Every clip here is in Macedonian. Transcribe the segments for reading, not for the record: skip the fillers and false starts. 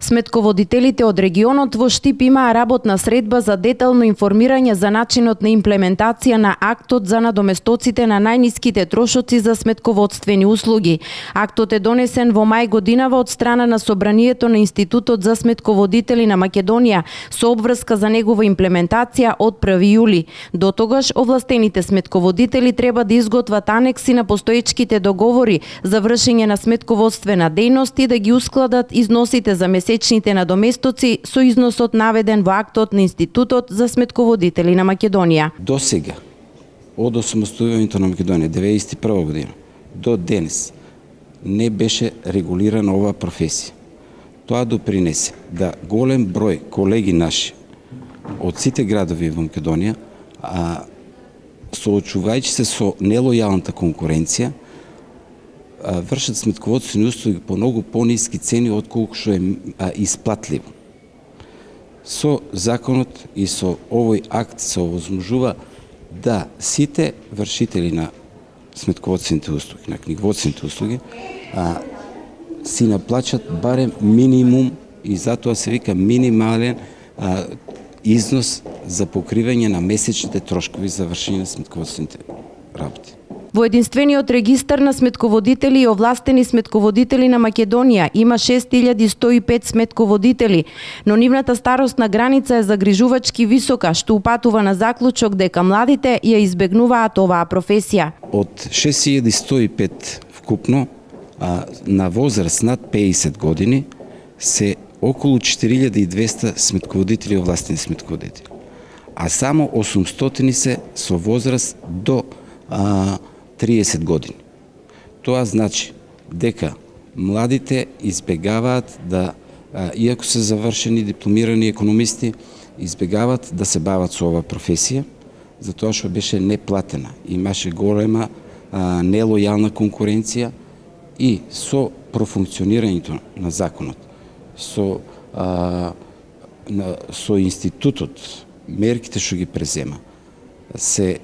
Сметководителите од регионот во Штип имаа работна средба за детално информирање за начинот на имплементација на актот за надоместоците на најниските трошоци за сметководствени услуги. Актот е донесен во мај годинава од страна на Собранието на Институтот за сметководители на Македонија со обврска за негова имплементација од 1 јули. До тогаш овластените сметководители треба да изготват анекси на постоечките договори за вршење на сметководствена дејност и да ги ускладат износите за месечните надоместоци со износот наведен во актот на Институтот за сметководители на Македонија. До сега, од осамостојувањето на Македонија 1991 година до денес не беше регулирана оваа професија. Тоа допринесе да голем број колеги наши од сите градови во Македонија, соочувајќи се со нелојалната конкуренција, вршат сметководствени услуги по многу пониски цени отколку што е исплатливо. Со законот и со овој акт се овозможува да сите вршители на сметководствените услуги, на книговодствените услуги, си наплачат барем минимум, и затоа се вика минимален износ за покривање на месечните трошкови за вршење на сметководствените работи. Во единствениот регистар на сметководители и овластени сметководители на Македонија има 6105 сметководители, но нивната старосна граница е загрижувачки висока, што упатува на заклучок дека младите ја избегнуваат оваа професија. Од 6105 вкупно, на возраст над 50 години се околу 4200 сметководители и овластени сметководители, а само 800 се со возраст до 30 години. Тоа значи дека младите избегаваат да, иако се завршени дипломирани економисти, избегаваат да се бават со оваа професија, затоа што беше неплатена. Имаше голема нелојална конкуренција и со профункционирањето на законот, со институтот, мерките што ги презема, ќе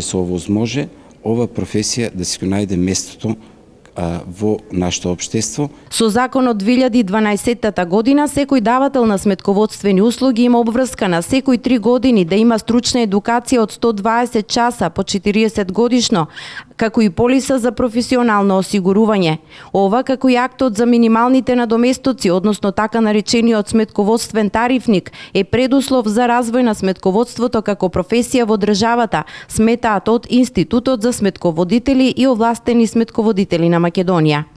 се овозможе ова професија да си го најде местото во нашето општество. Со закон од 2012 година секој давател на сметководствени услуги има обврска на секој 3 години да има стручна едукација од 120 часа по 40 годишно, како и полиса за професионално осигурување. Ова, како и актот за минималните надоместоци, односно така наречениот сметководствен тарифник, е предуслов за развој на сметководството како професија во државата, сметаат од Институтот за сметководители и овластени сметководители на Македонија.